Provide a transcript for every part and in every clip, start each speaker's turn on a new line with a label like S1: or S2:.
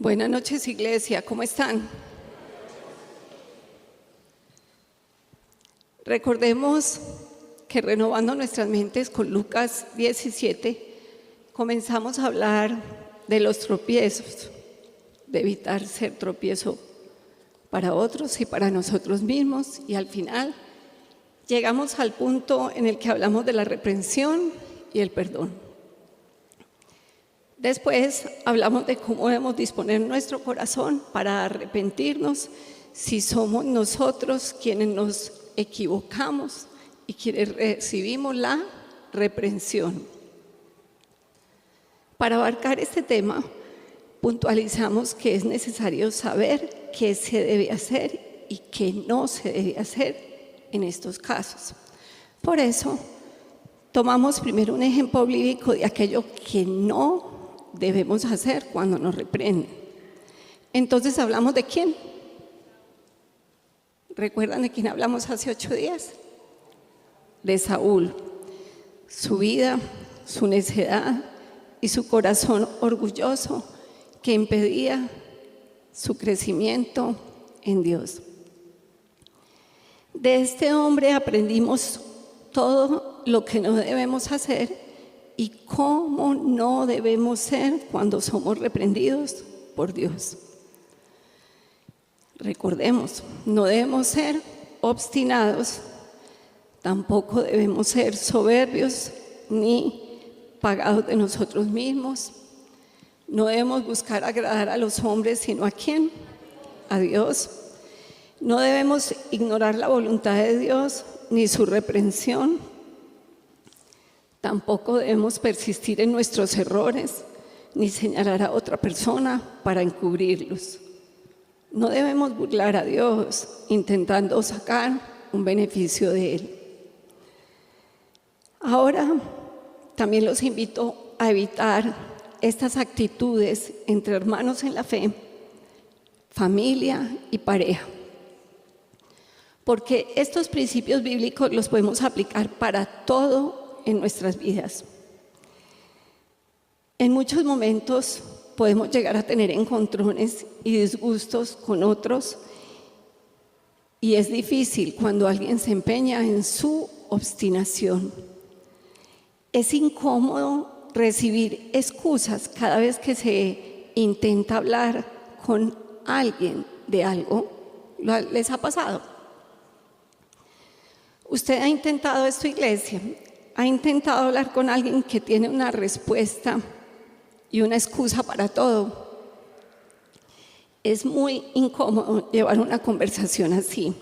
S1: Buenas noches, iglesia, ¿cómo están? Recordemos que renovando nuestras mentes con Lucas 17, comenzamos a hablar de los tropiezos, de evitar ser tropiezo para otros y para nosotros mismos, y al final llegamos al punto en el que hablamos de la reprensión y el perdón. Después hablamos de cómo debemos disponer nuestro corazón para arrepentirnos si somos nosotros quienes nos equivocamos y quienes recibimos la reprensión. Para abarcar este tema, puntualizamos que es necesario saber qué se debe hacer y qué no se debe hacer en estos casos. Por eso, tomamos primero un ejemplo bíblico de aquello que no debemos hacer cuando nos reprenden. Entonces, ¿hablamos de quién? ¿Recuerdan de quién hablamos hace 8 días? De Saúl. Su vida, su necedad y su corazón orgulloso que impedía su crecimiento en Dios. De este hombre aprendimos todo lo que no debemos hacer y cómo no debemos ser cuando somos reprendidos por Dios. Recordemos, no debemos ser obstinados, tampoco debemos ser soberbios ni pagados de nosotros mismos. No debemos buscar agradar a los hombres, sino ¿a quién? A Dios. No debemos ignorar la voluntad de Dios ni su reprensión. Tampoco debemos persistir en nuestros errores ni señalar a otra persona para encubrirlos. No debemos burlar a Dios intentando sacar un beneficio de Él. Ahora también los invito a evitar estas actitudes entre hermanos en la fe, familia y pareja, porque estos principios bíblicos los podemos aplicar para todo en nuestras vidas. En muchos momentos podemos llegar a tener encontrones y disgustos con otros, y es difícil cuando alguien se empeña en su obstinación. Es incómodo recibir excusas cada vez que se intenta hablar con alguien de algo. ¿Les ha pasado? ¿Usted ha intentado esto, iglesia? ¿Ha intentado hablar con alguien que tiene una respuesta y una excusa para todo? Es muy incómodo llevar una conversación así,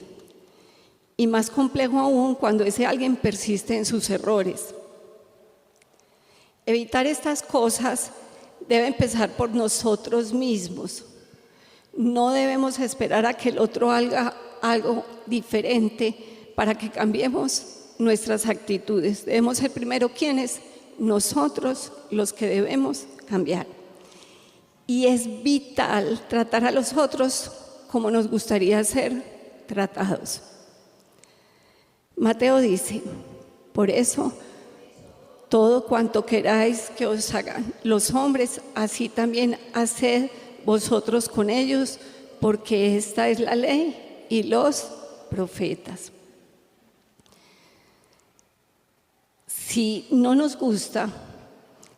S1: y más complejo aún cuando ese alguien persiste en sus errores. Evitar estas cosas debe empezar por nosotros mismos. No debemos esperar a que el otro haga algo diferente para que cambiemos nuestras actitudes. Debemos ser primero ¿quiénes? Nosotros los que debemos cambiar. Y es vital tratar a los otros como nos gustaría ser tratados. Mateo dice: por eso, todo cuanto queráis que os hagan los hombres, así también haced vosotros con ellos, porque esta es la ley y los profetas. Si no nos gusta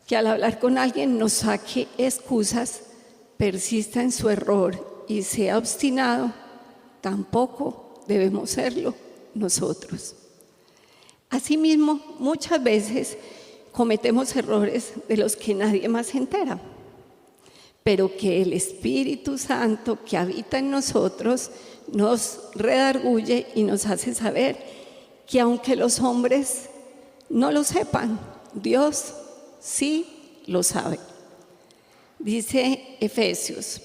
S1: que al hablar con alguien nos saque excusas, persista en su error y sea obstinado, tampoco debemos serlo nosotros. Asimismo, muchas veces cometemos errores de los que nadie más se entera, pero que el Espíritu Santo que habita en nosotros nos redarguye y nos hace saber que aunque los hombres no lo sepan, Dios sí lo sabe. Dice Efesios: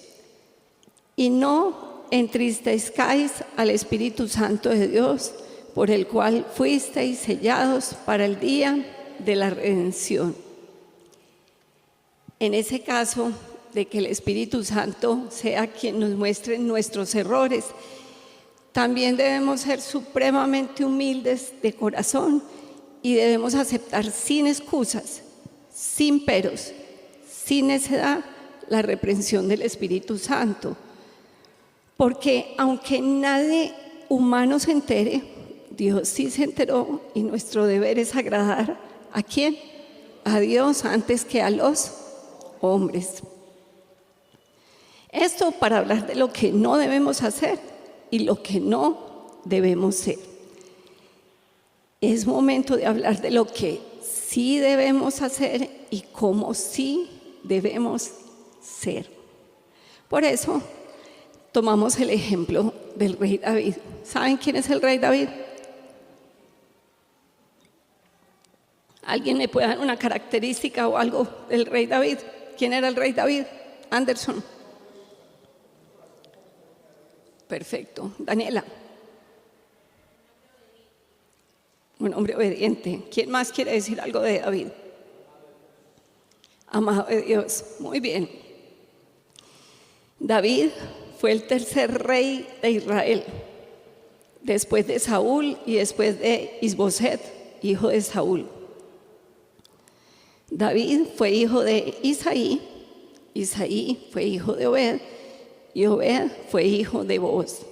S1: y no entristezcáis al Espíritu Santo de Dios, por el cual fuisteis sellados para el día de la redención. En ese caso de que el Espíritu Santo sea quien nos muestre nuestros errores, también debemos ser supremamente humildes de corazón y debemos aceptar sin excusas, sin peros, sin necedad, la reprensión del Espíritu Santo. Porque aunque nadie humano se entere, Dios sí se enteró, y nuestro deber es agradar ¿a quién? A Dios antes que a los hombres. Esto para hablar de lo que no debemos hacer y lo que no debemos ser. Es momento de hablar de lo que sí debemos hacer y cómo sí debemos ser. Por eso tomamos el ejemplo del rey David. ¿Saben quién es el rey David? ¿Alguien me puede dar una característica o algo del rey David? ¿Quién era el rey David? Anderson. Perfecto. Daniela. Un hombre obediente. ¿Quién más quiere decir algo de David? Amado de Dios. Muy bien. David fue el tercer rey de Israel, después de Saúl y después de Isboset, hijo de Saúl. David fue hijo de Isaí, Isaí fue hijo de Obed, y Obed fue hijo de Booz.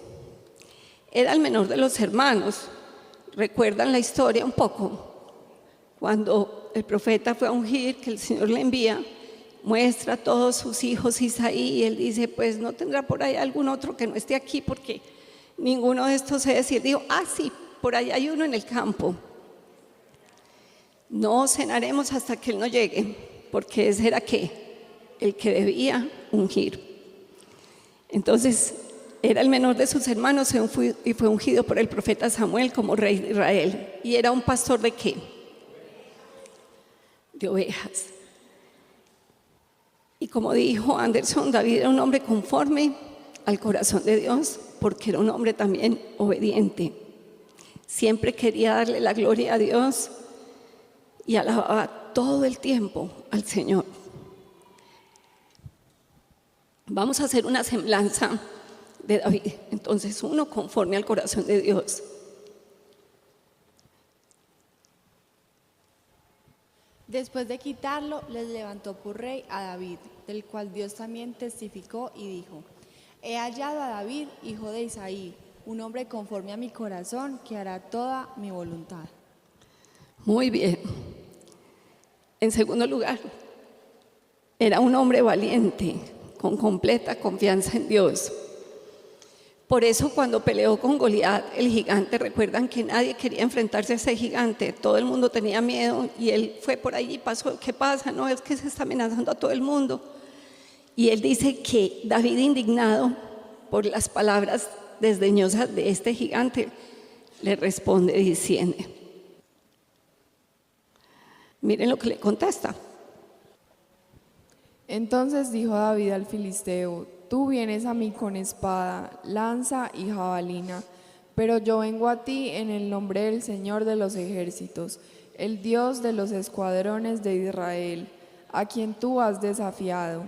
S1: Era el menor de los hermanos. ¿Recuerdan la historia un poco? Cuando el profeta fue a ungir, que el Señor le envía, muestra a todos sus hijos Isaí, y él dice, pues no tendrá por ahí algún otro que no esté aquí, porque ninguno de estos es. Y él dijo, sí, por ahí hay uno en el campo. No cenaremos hasta que él no llegue, porque ese era ¿qué? El que debía ungir. Entonces, era el menor de sus hermanos y fue ungido por el profeta Samuel como rey de Israel. ¿Y era un pastor de qué? De ovejas. Y como dijo Anderson, David era un hombre conforme al corazón de Dios, porque era un hombre también obediente. Siempre quería darle la gloria a Dios y alababa todo el tiempo al Señor. Vamos a hacer una semblanza de David. Entonces, uno conforme al corazón de Dios.
S2: Después de quitarlo, les levantó por rey a David, del cual Dios también testificó y dijo: He hallado a David, hijo de Isaí, un hombre conforme a mi corazón, que hará toda mi voluntad.
S1: Muy bien. En segundo lugar, era un hombre valiente, con completa confianza en Dios. Por eso cuando peleó con Goliat, el gigante, recuerdan que nadie quería enfrentarse a ese gigante, todo el mundo tenía miedo, y él fue por allí y pasó, ¿qué pasa? No, es que se está amenazando a todo el mundo. Y él dice que David, indignado por las palabras desdeñosas de este gigante, le responde diciendo, miren lo que le contesta.
S3: Entonces dijo David al filisteo: Tú vienes a mí con espada, lanza y jabalina, pero yo vengo a ti en el nombre del Señor de los ejércitos, el Dios de los escuadrones de Israel, a quien tú has desafiado.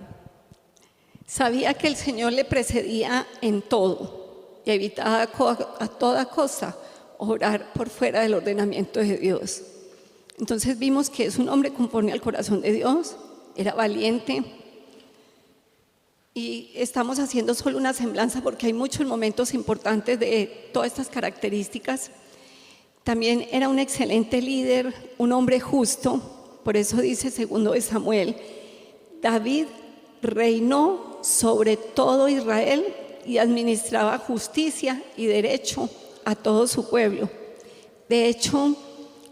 S1: Sabía que el Señor le precedía en todo y evitaba a toda costa orar por fuera del ordenamiento de Dios. Entonces vimos que es un hombre conforme al corazón de Dios, era valiente. Y estamos haciendo solo una semblanza porque hay muchos momentos importantes de todas estas características. También era un excelente líder, un hombre justo. Por eso dice segundo de Samuel, David reinó sobre todo Israel y administraba justicia y derecho a todo su pueblo. De hecho,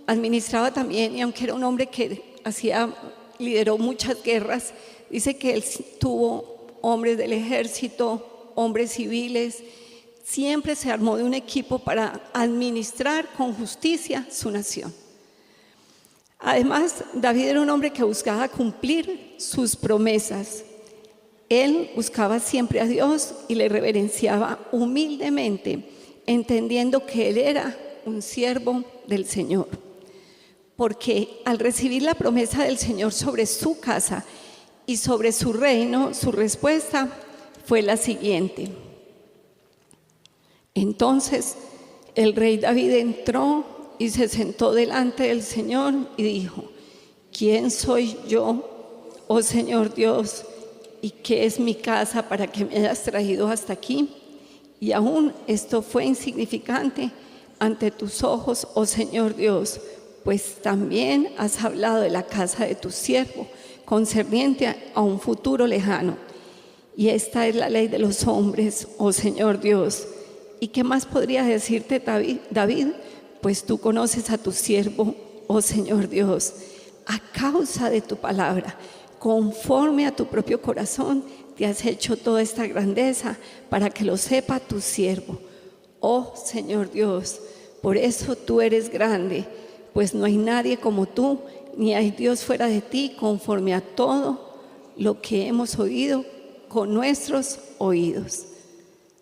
S1: administraba también, y aunque era un hombre que lideró muchas guerras, dice que él tuvo hombres del ejército, hombres civiles, siempre se armó de un equipo para administrar con justicia su nación. Además, David era un hombre que buscaba cumplir sus promesas. Él buscaba siempre a Dios y le reverenciaba humildemente, entendiendo que él era un siervo del Señor. Porque al recibir la promesa del Señor sobre su casa y sobre su reino, su respuesta fue la siguiente. Entonces el rey David entró y se sentó delante del Señor y dijo: ¿Quién soy yo, oh Señor Dios, ¿y qué es mi casa para que me hayas traído hasta aquí? Y aún esto fue insignificante ante tus ojos, oh Señor Dios, pues también has hablado de la casa de tu siervo, concerniente a un futuro lejano. Y esta es la ley de los hombres, oh Señor Dios. ¿Y qué más podría decirte David? Pues tú conoces a tu siervo, oh Señor Dios. A causa de tu palabra, conforme a tu propio corazón, te has hecho toda esta grandeza para que lo sepa tu siervo. Oh Señor Dios, por eso tú eres grande, pues no hay nadie como tú, ni hay Dios fuera de ti, conforme a todo lo que hemos oído con nuestros oídos.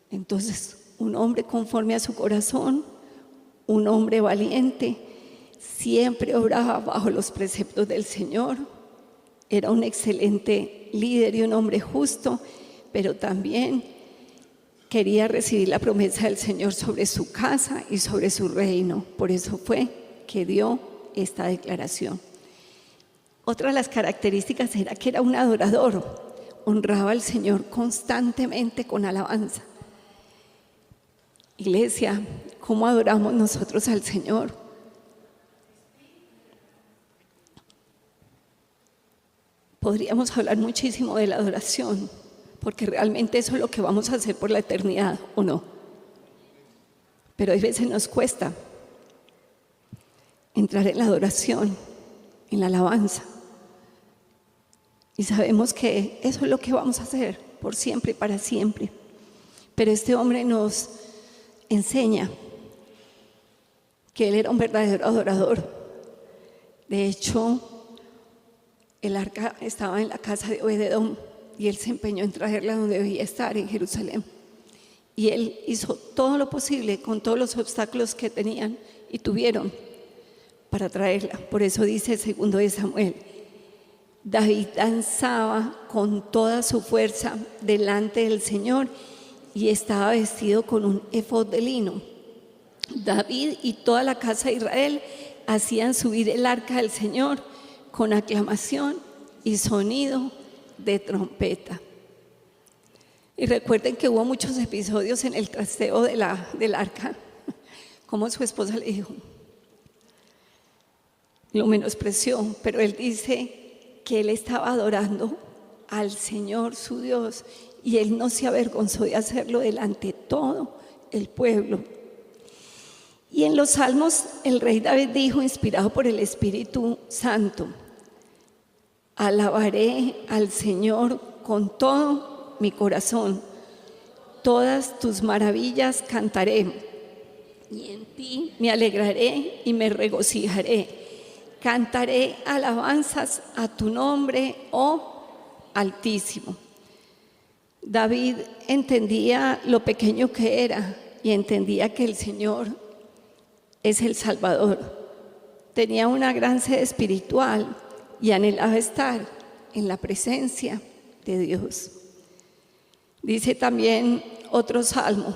S1: Entonces, un hombre conforme a su corazón, un hombre valiente, siempre obraba bajo los preceptos del Señor. Era un excelente líder y un hombre justo, pero también quería recibir la promesa del Señor sobre su casa y sobre su reino. Por eso fue que dio esta declaración. Otra de las características era que era un adorador. Honraba al Señor constantemente con alabanza. Iglesia, ¿cómo adoramos nosotros al Señor? Podríamos hablar muchísimo de la adoración, porque realmente eso es lo que vamos a hacer por la eternidad, ¿o no? Pero a veces nos cuesta entrar en la adoración, en la alabanza. Y sabemos que eso es lo que vamos a hacer por siempre y para siempre. Pero este hombre nos enseña que él era un verdadero adorador. De hecho, el arca estaba en la casa de Obed-edom y él se empeñó en traerla donde debía estar, en Jerusalén. Y él hizo todo lo posible con todos los obstáculos que tenían y tuvieron para traerla. Por eso dice segundo de Samuel: David danzaba con toda su fuerza delante del Señor y estaba vestido con un efod de lino. David y toda la casa de Israel hacían subir el arca del Señor con aclamación y sonido de trompeta. Y recuerden que hubo muchos episodios en el trasteo del arca, como su esposa le dijo, lo menospreció, pero él dice que él estaba adorando al Señor su Dios y él no se avergonzó de hacerlo delante de todo el pueblo. Y en los Salmos el rey David dijo, inspirado por el Espíritu Santo: alabaré al Señor con todo mi corazón, todas tus maravillas cantaré, y en ti me alegraré y me regocijaré. Cantaré alabanzas a tu nombre, oh Altísimo. David entendía lo pequeño que era y entendía que el Señor es el Salvador. Tenía una gran sed espiritual y anhelaba estar en la presencia de Dios. Dice también otro salmo: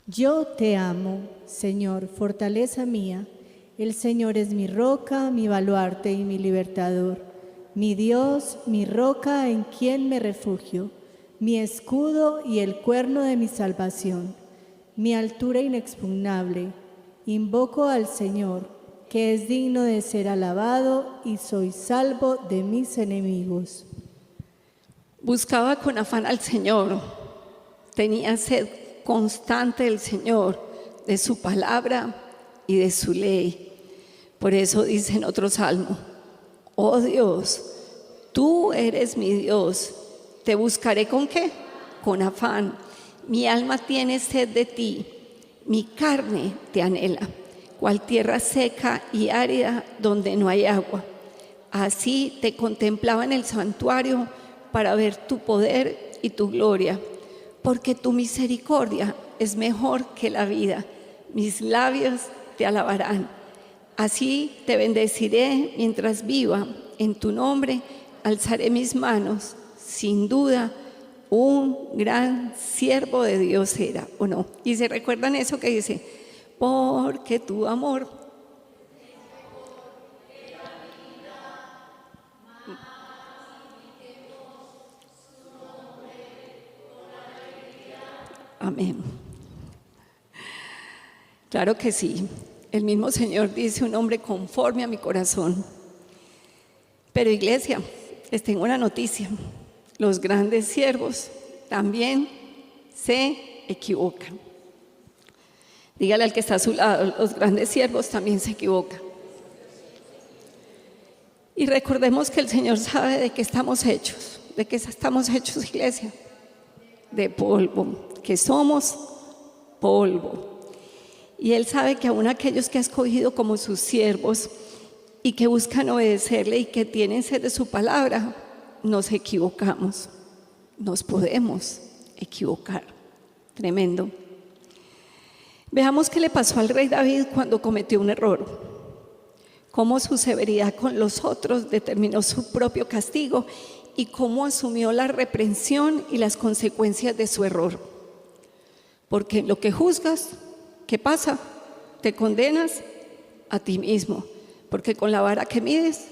S4: Yo te amo, Señor, fortaleza mía. El Señor es mi roca, mi baluarte y mi libertador. Mi Dios, mi roca en quien me refugio, mi escudo y el cuerno de mi salvación, mi altura inexpugnable. Invoco al Señor, que es digno de ser alabado, y soy salvo de mis enemigos.
S1: Buscaba con afán al Señor, tenía sed constante del Señor, de su palabra y de su ley. Por eso dice en otro salmo: oh Dios, tú eres mi Dios, te buscaré ¿con qué? Con afán. Mi alma tiene sed de ti, mi carne te anhela, cual tierra seca y árida donde no hay agua. Así te contemplaba en el santuario para ver tu poder y tu gloria, porque tu misericordia es mejor que la vida. Mis labios te alabarán. Así te bendeciré mientras viva. En tu nombre alzaré mis manos. Sin duda, un gran siervo de Dios era, ¿o no? Y se recuerdan eso que dice: porque tu amor Amén. Claro que sí. El mismo Señor dice: un hombre conforme a mi corazón. Pero iglesia, les tengo una noticia. Los grandes siervos también se equivocan. Dígale al que está a su lado: los grandes siervos también se equivocan. Y recordemos que el Señor sabe de qué estamos hechos. ¿De qué estamos hechos, iglesia? De polvo, que somos polvo. Y Él sabe que aún aquellos que ha escogido como sus siervos y que buscan obedecerle y que tienen sed de su palabra, nos equivocamos, nos podemos equivocar. Tremendo. Veamos qué le pasó al rey David cuando cometió un error. Cómo su severidad con los otros determinó su propio castigo y cómo asumió la reprensión y las consecuencias de su error. Porque en lo que juzgas, ¿qué pasa? Te condenas a ti mismo, porque con la vara que mides.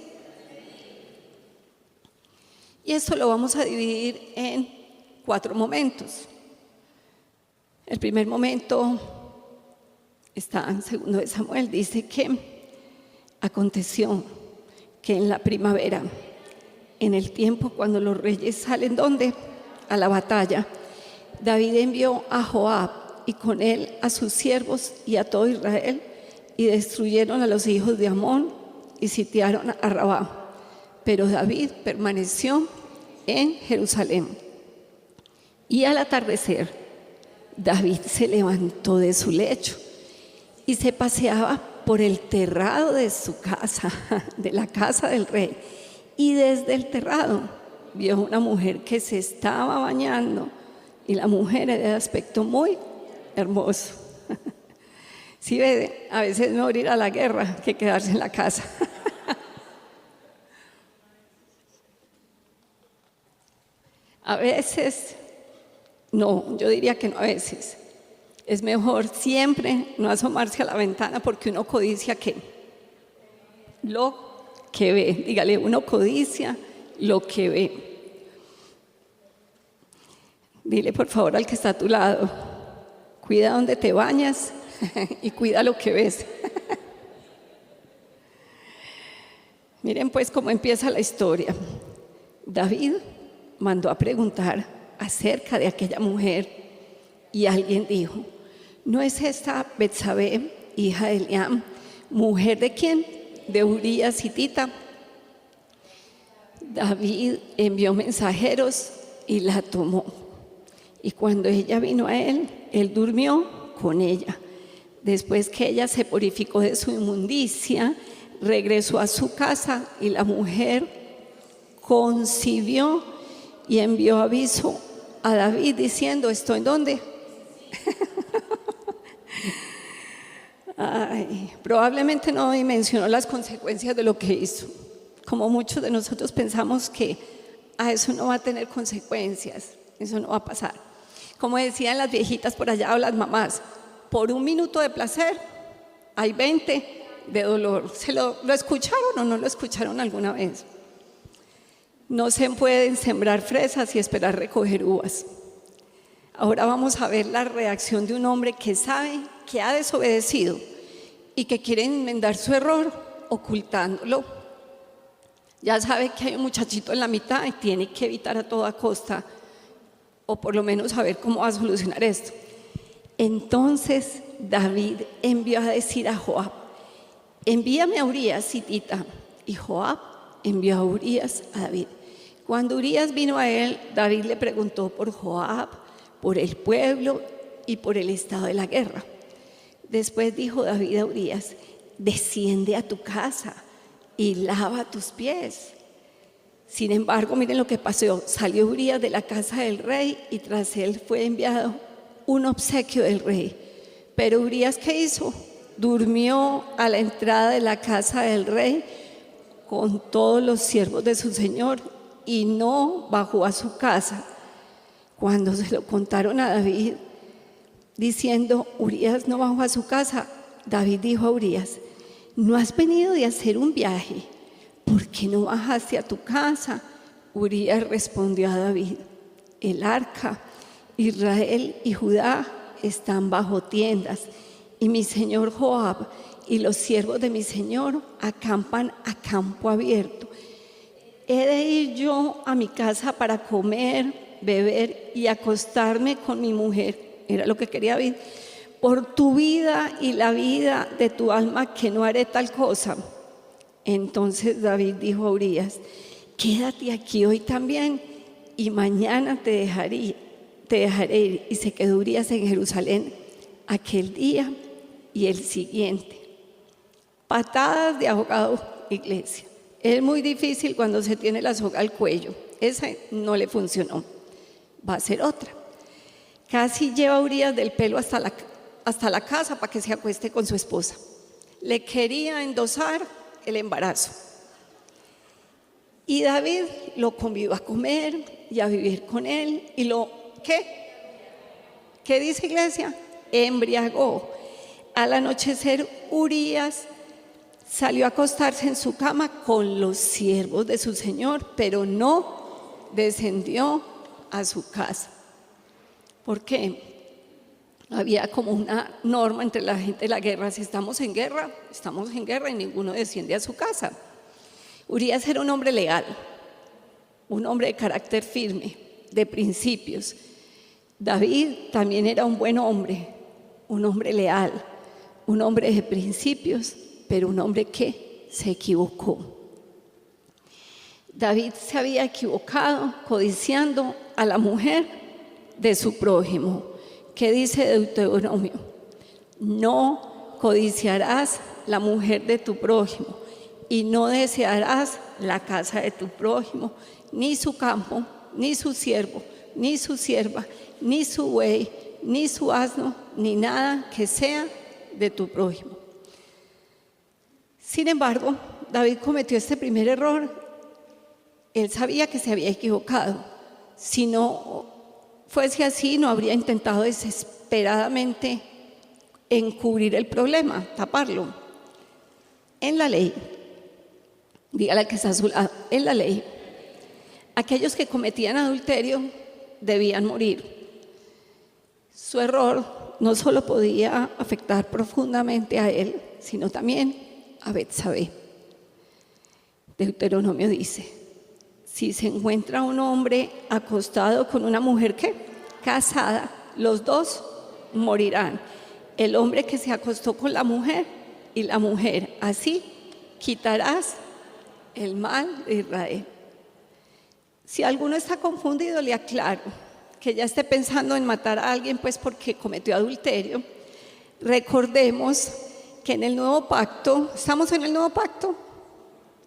S1: Y esto lo vamos a dividir en 4 momentos. El primer momento está en 2 de Samuel, dice que aconteció que en la primavera, en el tiempo cuando los reyes salen, ¿dónde? A la batalla, David envió a Joab y con él a sus siervos y a todo Israel, y destruyeron a los hijos de Amón y sitiaron a Rabá. Pero David permaneció en Jerusalén. Y al atardecer, David se levantó de su lecho y se paseaba por el terrado de su casa, de la casa del rey. Y desde el terrado vio una mujer que se estaba bañando, y la mujer era de aspecto muy hermoso. Sí, ve, a veces es mejor ir a la guerra que quedarse en la casa. A veces, no, yo diría que no a veces. Es mejor siempre no asomarse a la ventana, porque uno codicia ¿qué? Lo que ve. Dígale: uno codicia lo que ve. Dile por favor al que está a tu lado: cuida donde te bañas y cuida lo que ves. Miren pues cómo empieza la historia. David mandó a preguntar acerca de aquella mujer, y alguien dijo: ¿no es esta Betsabé, hija de Eliam, mujer de quién? De Urías hitita. David envió mensajeros y la tomó. Y cuando ella vino a él, él durmió con ella. Después que ella se purificó de su inmundicia, regresó a su casa, y la mujer concibió y envió aviso a David diciendo: ¿estoy dónde? Ay, probablemente no dimensionó las consecuencias de lo que hizo. Como muchos de nosotros pensamos que eso no va a tener consecuencias, eso no va a pasar. Como decían las viejitas por allá o las mamás: por un minuto de placer hay 20 de dolor. ¿Lo escucharon o no lo escucharon alguna vez? No se pueden sembrar fresas y esperar recoger uvas. Ahora vamos a ver la reacción de un hombre que sabe que ha desobedecido y que quiere enmendar su error ocultándolo. Ya sabe que hay un muchachito en la mitad y tiene que evitar a toda costa, o por lo menos saber cómo va a solucionar esto. Entonces David envió a decir a Joab: envíame a Urías hitita. Y Joab envió a Urías a David. Cuando Urías vino a él, David le preguntó por Joab, por el pueblo y por el estado de la guerra. Después dijo David a Urías: desciende a tu casa y lava tus pies. Sin embargo, miren lo que pasó. Salió Urías de la casa del rey, y tras él fue enviado un obsequio del rey. Pero Urías, ¿qué hizo? Durmió a la entrada de la casa del rey con todos los siervos de su señor, y no bajó a su casa. Cuando se lo contaron a David, diciendo: Urías no bajó a su casa, David dijo a Urías: ¿no has venido de hacer un viaje? ¿Por qué no bajaste a tu casa? Urías respondió a David: el arca Israel y Judá están bajo tiendas, y mi señor Joab y los siervos de mi señor acampan a campo abierto. ¿He de ir yo a mi casa para comer, beber y acostarme con mi mujer? Era lo que quería David. Por tu vida y la vida de tu alma, que no haré tal cosa. Entonces David dijo a Urías: quédate aquí hoy también, y mañana te dejaré ir. Y se quedó Urías en Jerusalén aquel día y el siguiente. Patadas de ahogado, iglesia. Es muy difícil cuando se tiene la soga al cuello. Esa no le funcionó. Va a ser otra. Casi lleva a Urías del pelo hasta la casa para que se acueste con su esposa. Le quería endosar el embarazo. Y David lo convidó a comer y a vivir con él. Y ¿qué dice, iglesia? Embriagó. Al anochecer, Urías salió a acostarse en su cama con los siervos de su señor, pero no descendió a su casa. ¿Por qué? Había como una norma entre la gente de la guerra: si estamos en guerra y ninguno desciende a su casa. Urías era un hombre leal, un hombre de carácter firme, de principios. David también era un buen hombre, un hombre leal, un hombre de principios, pero un hombre que se equivocó. David se había equivocado codiciando a la mujer de su prójimo. ¿Qué dice Deuteronomio? No codiciarás la mujer de tu prójimo, y no desearás la casa de tu prójimo, ni su campo, ni su siervo, ni su sierva, ni su buey, ni su asno, ni nada que sea de tu prójimo. Sin embargo, David cometió este primer error. Él sabía que se había equivocado. Si no fuese así, no habría intentado desesperadamente encubrir el problema, taparlo. En la ley, dígale que está a su lado, en la ley, aquellos que cometían adulterio debían morir. Su error no solo podía afectar profundamente a él, sino también a Betsabé. Deuteronomio dice: si se encuentra un hombre acostado con una mujer casada, los dos morirán. El hombre que se acostó con la mujer y la mujer. Así quitarás el mal de Israel. Si alguno está confundido, le aclaro que ya esté pensando en matar a alguien pues porque cometió adulterio. Recordemos que en el nuevo pacto, ¿estamos en el nuevo pacto?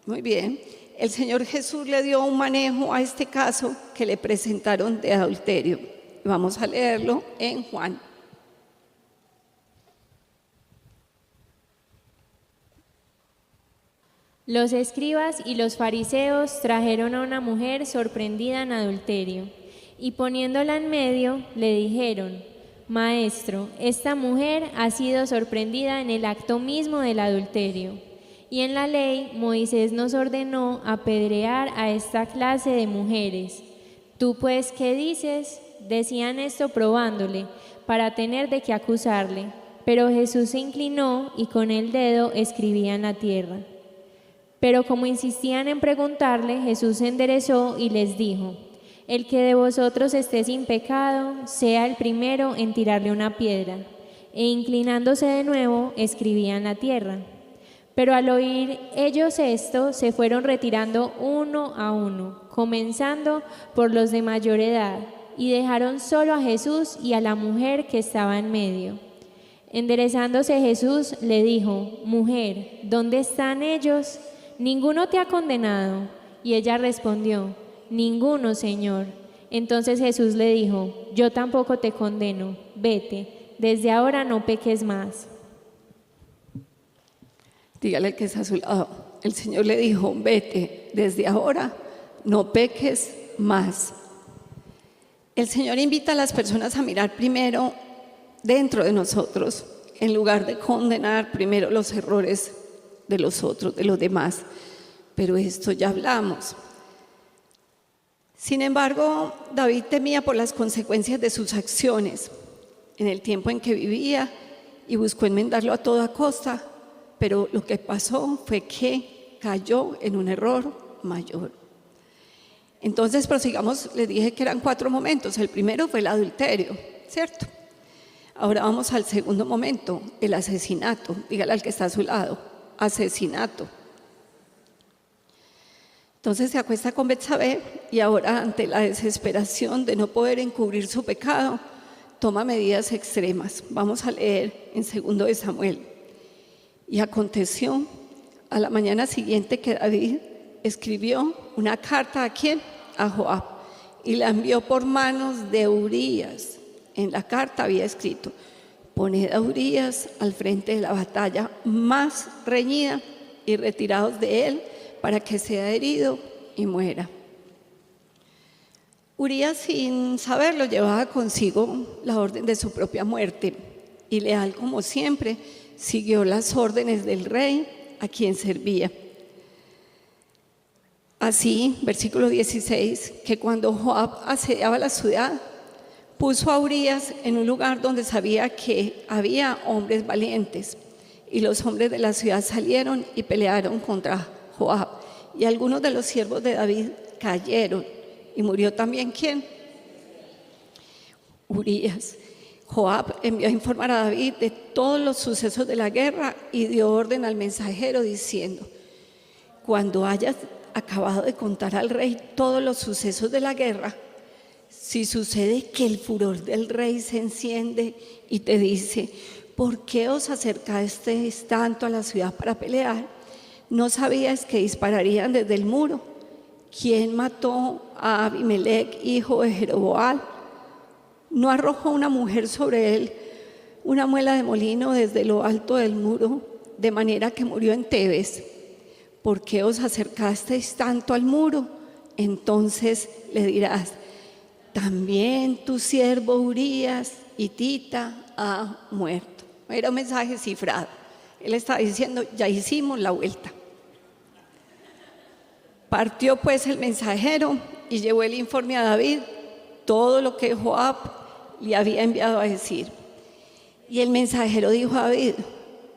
S1: Muy bien. El Señor Jesús le dio un manejo a este caso que le presentaron de adulterio. Vamos a leerlo en Juan.
S5: Los escribas y los fariseos trajeron a una mujer sorprendida en adulterio, y poniéndola en medio, le dijeron: Maestro, esta mujer ha sido sorprendida en el acto mismo del adulterio. Y en la ley, Moisés nos ordenó apedrear a esta clase de mujeres. ¿Tú pues qué dices? Decían esto probándole, para tener de qué acusarle. Pero Jesús se inclinó y con el dedo escribía en la tierra. Pero como insistían en preguntarle, Jesús se enderezó y les dijo: El que de vosotros esté sin pecado, sea el primero en tirarle una piedra. E inclinándose de nuevo, escribía en la tierra. Pero al oír ellos esto, se fueron retirando uno a uno, comenzando por los de mayor edad, y dejaron solo a Jesús y a la mujer que estaba en medio. Enderezándose Jesús le dijo: Mujer, ¿dónde están ellos? ¿Ninguno te ha condenado? Y ella respondió: Ninguno, Señor. Entonces Jesús le dijo: Yo tampoco te condeno, vete, desde ahora no peques más.
S1: Dígale que está a su lado. El Señor le dijo: vete, desde ahora no peques más. El Señor invita a las personas a mirar primero dentro de nosotros, en lugar de condenar primero los errores de los otros, de los demás. Pero esto ya hablamos. Sin embargo, David temía por las consecuencias de sus acciones en el tiempo en que vivía y buscó enmendarlo a toda costa, pero lo que pasó fue que cayó en un error mayor. Entonces, prosigamos, les dije que eran 4 momentos. El primero fue el adulterio, ¿cierto? Ahora vamos al segundo momento, el asesinato. Dígale al que está a su lado, asesinato. Entonces se acuesta con Betsabé y ahora, ante la desesperación de no poder encubrir su pecado, toma medidas extremas. Vamos a leer en 2 de Samuel. Y aconteció a la mañana siguiente que David escribió una carta, ¿a quién? A Joab, y la envió por manos de Urías. En la carta había escrito: poned a Urías al frente de la batalla más reñida y retiraos de él para que sea herido y muera. Urías, sin saberlo, llevaba consigo la orden de su propia muerte y, leal como siempre, siguió las órdenes del rey a quien servía. Así, versículo 16, que cuando Joab asediaba la ciudad, puso a Urías en un lugar donde sabía que había hombres valientes, y los hombres de la ciudad salieron y pelearon contra Joab, y algunos de los siervos de David cayeron, y murió también ¿quién? Urías. Joab envió a informar a David de todos los sucesos de la guerra y dio orden al mensajero diciendo: cuando hayas acabado de contar al rey todos los sucesos de la guerra, si sucede que el furor del rey se enciende y te dice: ¿por qué os acercasteis tanto a la ciudad para pelear? ¿No sabías que dispararían desde el muro? ¿Quién mató a Abimelech, hijo de Jeroboam? ¿No arrojó una mujer sobre él una muela de molino desde lo alto del muro, de manera que murió en Tebes? ¿Por qué os acercasteis tanto al muro? Entonces le dirás: también tu siervo Urías, hitita, ha muerto. Era un mensaje cifrado. Él estaba diciendo: ya hicimos la vuelta. Partió pues el mensajero y llevó el informe a David, todo lo que Joab le había enviado a decir. Y el mensajero dijo a David: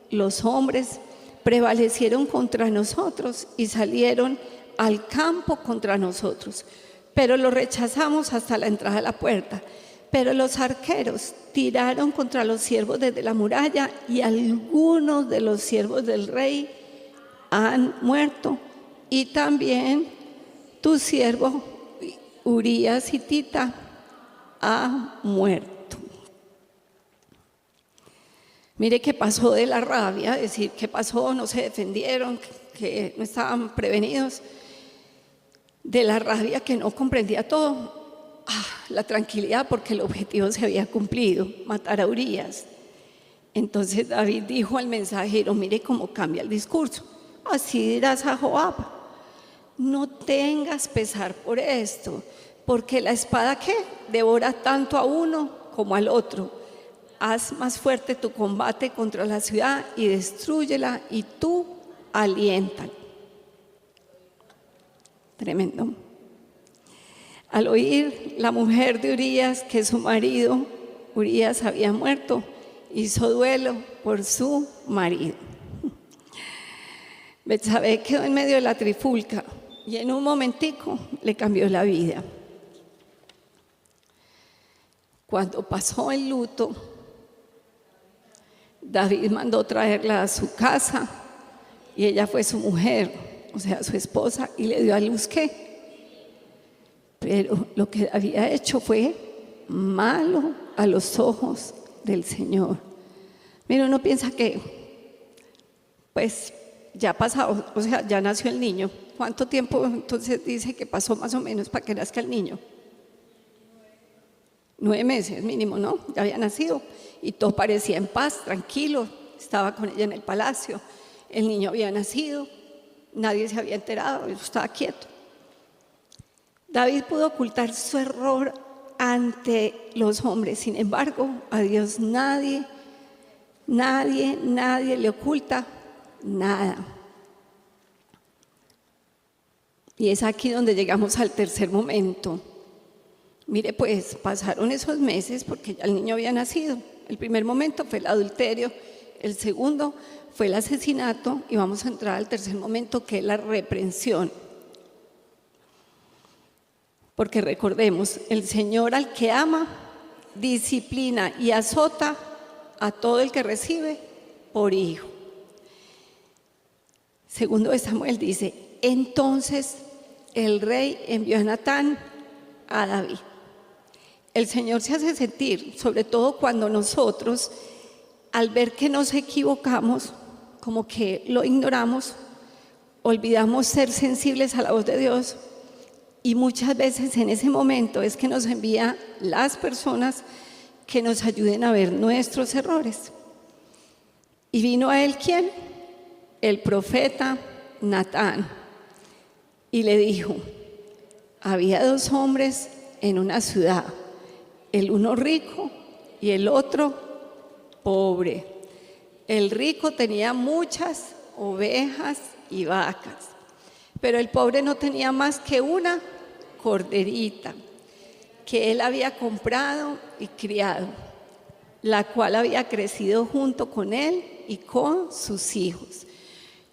S1: los hombres prevalecieron contra nosotros y salieron al campo contra nosotros, pero los rechazamos hasta la entrada de la puerta. Pero los arqueros tiraron contra los siervos desde la muralla, y algunos de los siervos del rey han muerto, y también tu siervo Urías hitita ha muerto. Mire qué pasó de la rabia, es decir, qué pasó, no se defendieron, que no estaban prevenidos, de la rabia que no comprendía todo, la tranquilidad porque el objetivo se había cumplido, matar a Urías. Entonces David dijo al mensajero: mire cómo cambia el discurso. Así dirás a Joab: no tengas pesar por esto, porque la espada ¿qué? Devora tanto a uno como al otro. Haz más fuerte tu combate contra la ciudad y destrúyela, y tú aliéntala. Tremendo. Al oír la mujer de Urías que su marido Urías había muerto, hizo duelo por su marido. Betsabé quedó en medio de la trifulca y en un momentico le cambió la vida. Cuando pasó el luto, David mandó traerla a su casa y ella fue su mujer, o sea, su esposa, y le dio a luz ¿qué? Pero lo que había hecho fue malo a los ojos del Señor. Mira, uno piensa que pues ya ha pasado, o sea, ya nació el niño. ¿Cuánto tiempo entonces dice que pasó más o menos para que nazca el niño? 9 meses mínimo, ¿no? Ya había nacido y todo parecía en paz, tranquilo. Estaba con ella en el palacio, el niño había nacido, nadie se había enterado, él estaba quieto. David pudo ocultar su error ante los hombres, sin embargo, a Dios nadie le oculta nada. Y es aquí donde llegamos al tercer momento. Mire, pues pasaron esos meses porque ya el niño había nacido. El primer momento fue el adulterio, el segundo fue el asesinato y vamos a entrar al tercer momento, que es la reprensión. Porque recordemos, el Señor al que ama, disciplina y azota a todo el que recibe por hijo. Segundo de Samuel dice: entonces el rey envió a Natán a David. El Señor se hace sentir, sobre todo cuando nosotros, al ver que nos equivocamos, como que lo ignoramos, olvidamos ser sensibles a la voz de Dios, y muchas veces en ese momento es que nos envía las personas que nos ayuden a ver nuestros errores. Y vino a él, ¿quién? El profeta Natán, y le dijo: había dos hombres en una ciudad, el uno rico y el otro pobre. El rico tenía muchas ovejas y vacas, pero el pobre no tenía más que una corderita que él había comprado y criado, la cual había crecido junto con él y con sus hijos.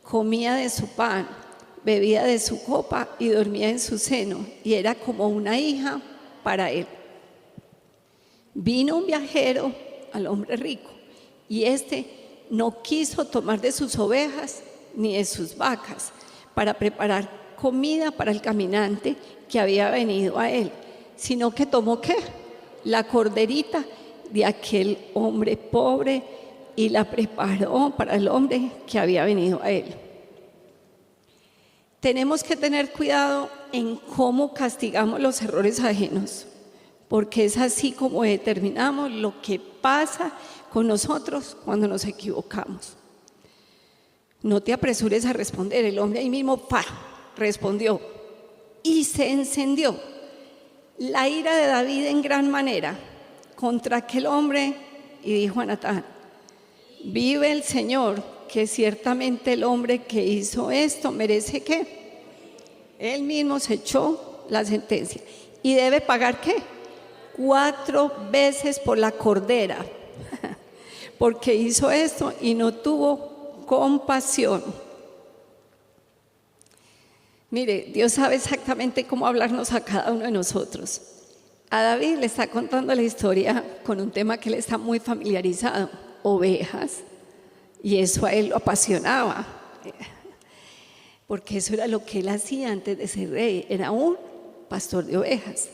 S1: Comía de su pan, bebía de su copa y dormía en su seno, y era como una hija para él. Vino un viajero al hombre rico, y éste no quiso tomar de sus ovejas ni de sus vacas para preparar comida para el caminante que había venido a él, sino que tomó ¿qué? La corderita de aquel hombre pobre y la preparó para el hombre que había venido a él. Tenemos que tener cuidado en cómo castigamos los errores ajenos, porque es así como determinamos lo que pasa con nosotros cuando nos equivocamos. No te apresures a responder. El hombre ahí mismo respondió y se encendió la ira de David en gran manera contra aquel hombre, y dijo a Natán: vive el Señor, que ciertamente el hombre que hizo esto merece ¿qué? Él mismo se echó la sentencia y debe pagar ¿qué? 4 veces por la cordera, porque hizo esto y no tuvo compasión. Mire, Dios sabe exactamente cómo hablarnos a cada uno de nosotros. A David le está contando la historia con un tema que él está muy familiarizado: ovejas, y eso a él lo apasionaba, porque eso era lo que él hacía antes de ser rey, era un pastor de ovejas.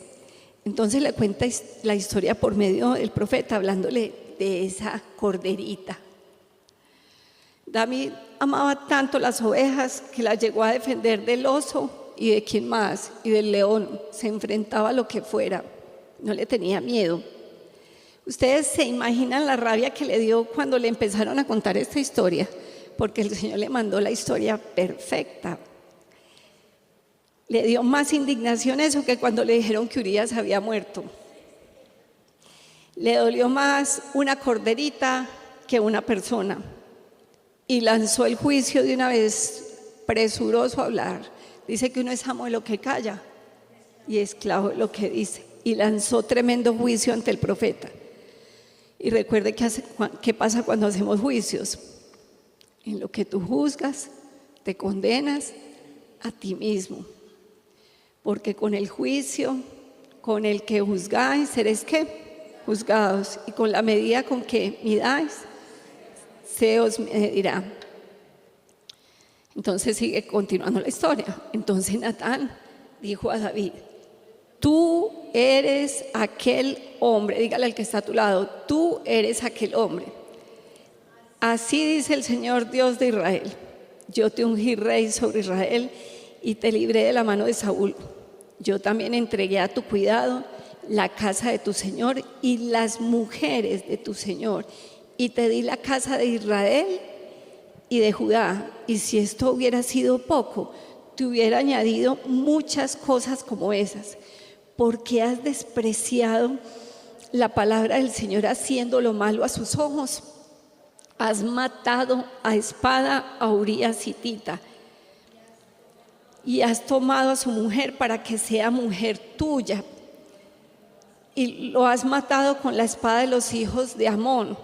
S1: Entonces le cuenta la historia por medio del profeta, hablándole de esa corderita. David amaba tanto las ovejas que las llegó a defender del oso y de quién más, y del león. Se enfrentaba a lo que fuera, no le tenía miedo. Ustedes se imaginan la rabia que le dio cuando le empezaron a contar esta historia, porque el Señor le mandó la historia perfecta. Le dio más indignación eso que cuando le dijeron que Urías había muerto. Le dolió más una corderita que una persona, y lanzó el juicio de una vez, presuroso a hablar. Dice que uno es amo de lo que calla y esclavo de lo que dice, y lanzó tremendo juicio ante el profeta. Y recuerde qué pasa cuando hacemos juicios: en lo que tú juzgas, te condenas a ti mismo, porque con el juicio con el que juzgáis seréis ¿qué? Juzgados, y con la medida con que midáis se os medirá. Entonces sigue continuando la historia. Entonces Natán dijo a David: tú eres aquel hombre. Dígale al que está a tu lado: tú eres aquel hombre. Así dice el Señor Dios de Israel: yo te ungí rey sobre Israel y te libré de la mano de Saúl. Yo también entregué a tu cuidado la casa de tu Señor y las mujeres de tu Señor, y te di la casa de Israel y de Judá. Y si esto hubiera sido poco, te hubiera añadido muchas cosas como esas, porque has despreciado la palabra del Señor haciendo lo malo a sus ojos. Has matado a espada a Urías hitita y has tomado a su mujer para que sea mujer tuya, y lo has matado con la espada de los hijos de Amón.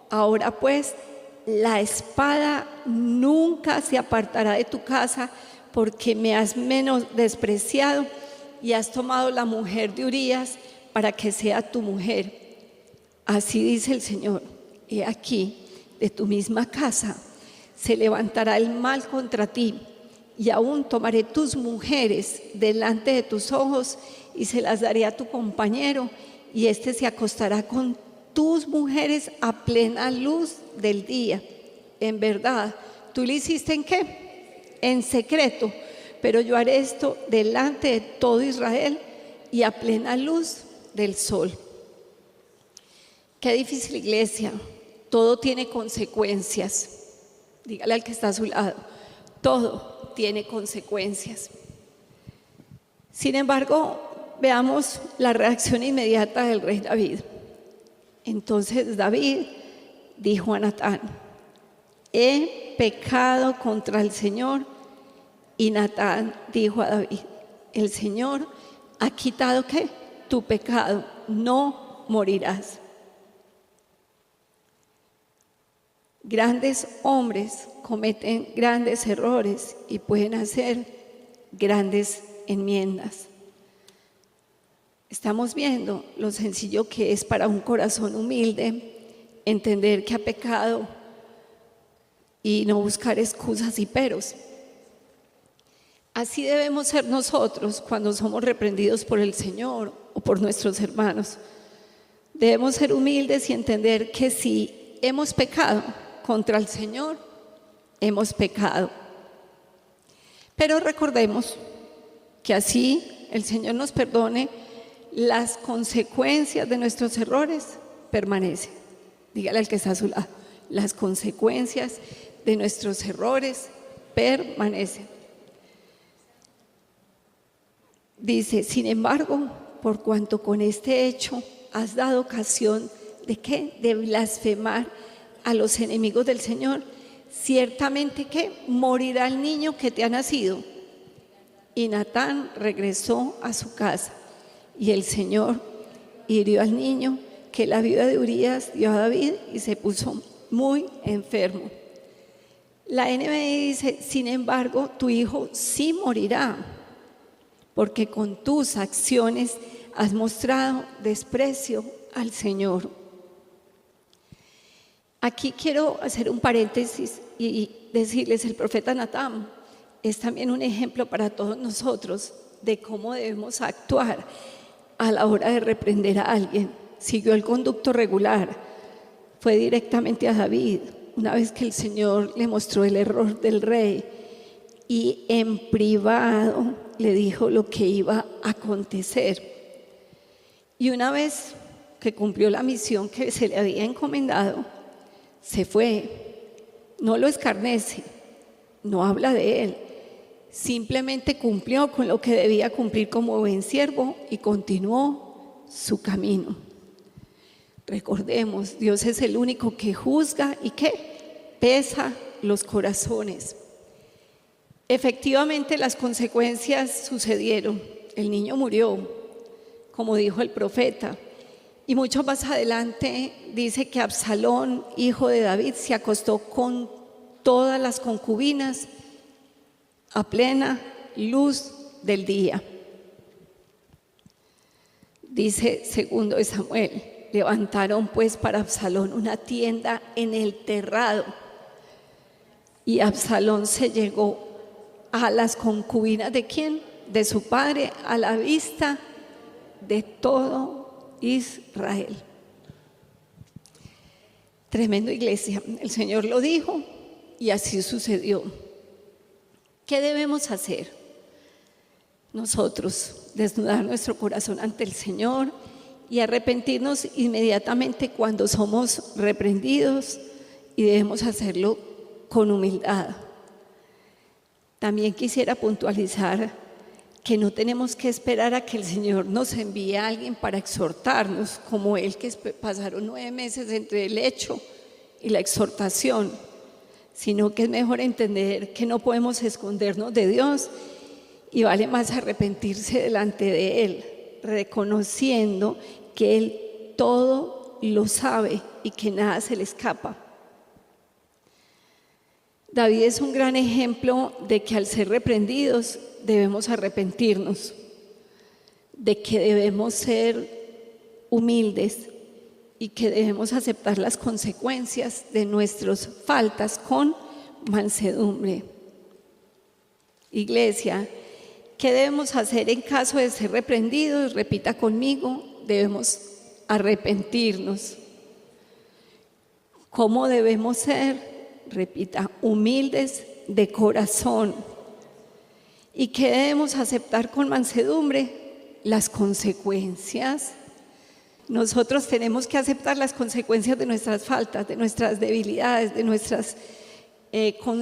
S1: Ahora pues, la espada nunca se apartará de tu casa, porque me has menospreciado y has tomado la mujer de Urías para que sea tu mujer. Así dice el Señor: he aquí, de tu misma casa se levantará el mal contra ti, y aún tomaré tus mujeres delante de tus ojos y se las daré a tu compañero, y éste se acostará con tus mujeres a plena luz del día. En verdad, ¿tú le hiciste en qué? En secreto, pero yo haré esto delante de todo Israel y a plena luz del sol. Qué difícil, iglesia. Todo tiene consecuencias. Dígale al que está a su lado: todo tiene consecuencias. Sin embargo, veamos la reacción inmediata del rey David. Entonces David dijo a Natán: he pecado contra el Señor. Y Natán dijo a David: el Señor ha quitado ¿qué? Tu pecado, no morirás. Grandes hombres cometen grandes errores y pueden hacer grandes enmiendas. Estamos viendo lo sencillo que es para un corazón humilde entender que ha pecado y no buscar excusas y peros. Así debemos ser nosotros cuando somos reprendidos por el Señor o por nuestros hermanos. Debemos ser humildes y entender que si hemos pecado contra el Señor, hemos pecado. Pero recordemos que así el Señor nos perdone, las consecuencias de nuestros errores permanecen. Dígale al que está a su lado: las consecuencias de nuestros errores permanecen. Dice: sin embargo, por cuanto con este hecho has dado ocasión de ¿qué? De blasfemar a los enemigos del Señor, ciertamente que morirá el niño que te ha nacido. Y Natán regresó a su casa, y el Señor hirió al niño que la viuda de Urías dio a David, y se puso muy enfermo. La NBI dice: sin embargo, tu hijo sí morirá, porque con tus acciones has mostrado desprecio al Señor. Aquí quiero hacer un paréntesis y decirles: el profeta Natán es también un ejemplo para todos nosotros de cómo debemos actuar a la hora de reprender a alguien. Siguió el conducto regular, fue directamente a David una vez que el Señor le mostró el error del rey, y en privado le dijo lo que iba a acontecer. Y una vez que cumplió la misión que se le había encomendado, se fue. No lo escarnece, no habla de él, simplemente cumplió con lo que debía cumplir como buen siervo y continuó su camino. Recordemos, Dios es el único que juzga y que pesa los corazones. Efectivamente, las consecuencias sucedieron. El niño murió, como dijo el profeta. Y mucho más adelante dice que Absalón, hijo de David, se acostó con todas las concubinas a plena luz del día. Dice segundo de Samuel: levantaron pues para Absalón una tienda en el terrado, y Absalón se llegó a las concubinas ¿de quién? De su padre, a la vista de todo Israel. Tremendo, iglesia. El Señor lo dijo y así sucedió. ¿Qué debemos hacer? Nosotros desnudar nuestro corazón ante el Señor y arrepentirnos inmediatamente cuando somos reprendidos, y debemos hacerlo con humildad. También quisiera puntualizar que no tenemos que esperar a que el Señor nos envíe a alguien para exhortarnos, como él, que pasaron 9 meses entre el hecho y la exhortación, sino que es mejor entender que no podemos escondernos de Dios Y vale más arrepentirse delante de Él, reconociendo que Él todo lo sabe y que nada se le escapa. David es un gran ejemplo de que al ser reprendidos debemos arrepentirnos, de que debemos ser humildes y que debemos aceptar las consecuencias de nuestras faltas con mansedumbre. Iglesia, ¿qué debemos hacer en caso de ser reprendidos? Repita conmigo, debemos arrepentirnos. ¿Cómo debemos ser? Repita, humildes de corazón. ¿Y qué debemos aceptar con mansedumbre? Las consecuencias. Nosotros tenemos que aceptar las consecuencias de nuestras faltas, de nuestras debilidades, de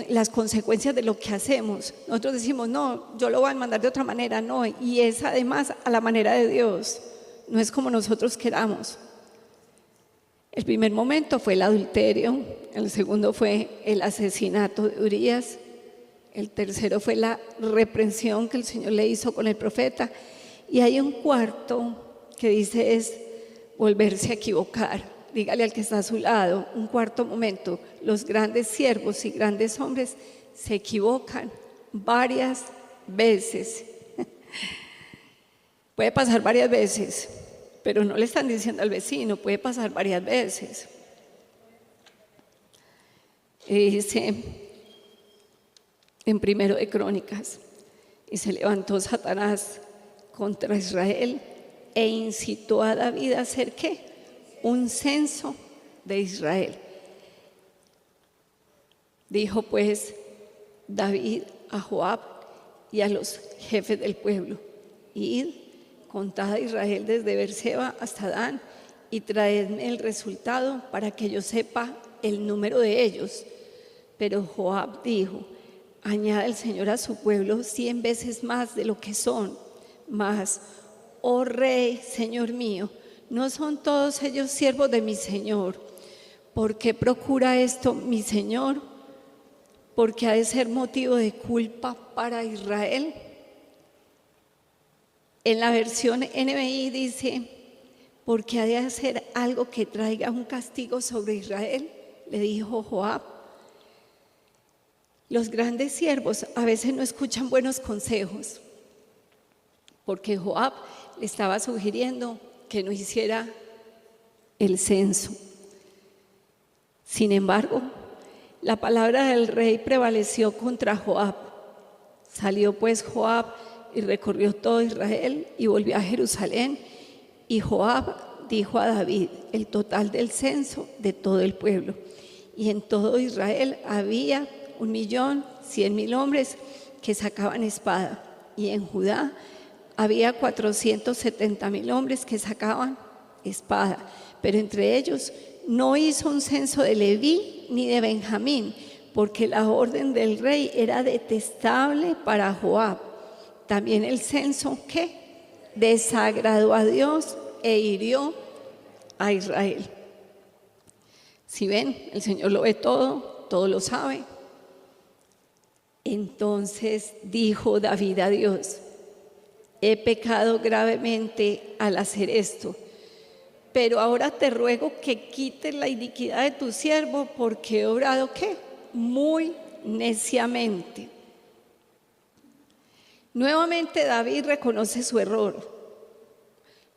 S1: las consecuencias de lo que hacemos. Nosotros decimos, no, yo lo voy a mandar de otra manera, no, y es además a la manera de Dios, no es como nosotros queramos. El primer momento fue el adulterio, el segundo fue el asesinato de Urías, el tercero fue la reprensión que el Señor le hizo con el profeta, y hay un cuarto que dice es volverse a equivocar. Dígale al que está a su lado, un cuarto momento, los grandes siervos y grandes hombres se equivocan varias veces. Puede pasar varias veces, pero no le están diciendo al vecino, puede pasar varias veces. Y dice en 1 de Crónicas, y se levantó Satanás contra Israel e incitó a David a hacer ¿qué? Un censo de Israel. Dijo pues David a Joab y a los jefes del pueblo: id, contad a Israel desde Beerseba hasta Dan y traedme el resultado para que yo sepa el número de ellos. Pero Joab dijo: añada el Señor a su pueblo 100 veces más de lo que son. Mas, oh rey, Señor mío, ¿no son todos ellos siervos de mi Señor? ¿Por qué procura esto mi Señor? Porque ha de ser motivo de culpa para Israel. En la versión NBI dice: porque ha de hacer algo que traiga un castigo sobre Israel, le dijo Joab. Los grandes siervos a veces no escuchan buenos consejos, porque Joab le estaba sugiriendo que no hiciera el censo. Sin embargo, la palabra del rey prevaleció contra Joab. Salió pues Joab y recorrió todo Israel y volvió a Jerusalén. Y Joab dijo a David el total del censo de todo el pueblo. Y en todo Israel había 1.100.000 hombres que sacaban espada. Y en Judá había 470.000 hombres que sacaban espada, pero entre ellos no hizo un censo de Leví ni de Benjamín, porque la orden del rey era detestable para Joab. También el censo que desagradó a Dios e hirió a Israel. Si ven, el Señor lo ve todo, todo lo sabe. Entonces dijo David a Dios: he pecado gravemente al hacer esto, pero ahora te ruego que quites la iniquidad de tu siervo, porque he obrado ¿qué? Muy neciamente. Nuevamente David reconoce su error,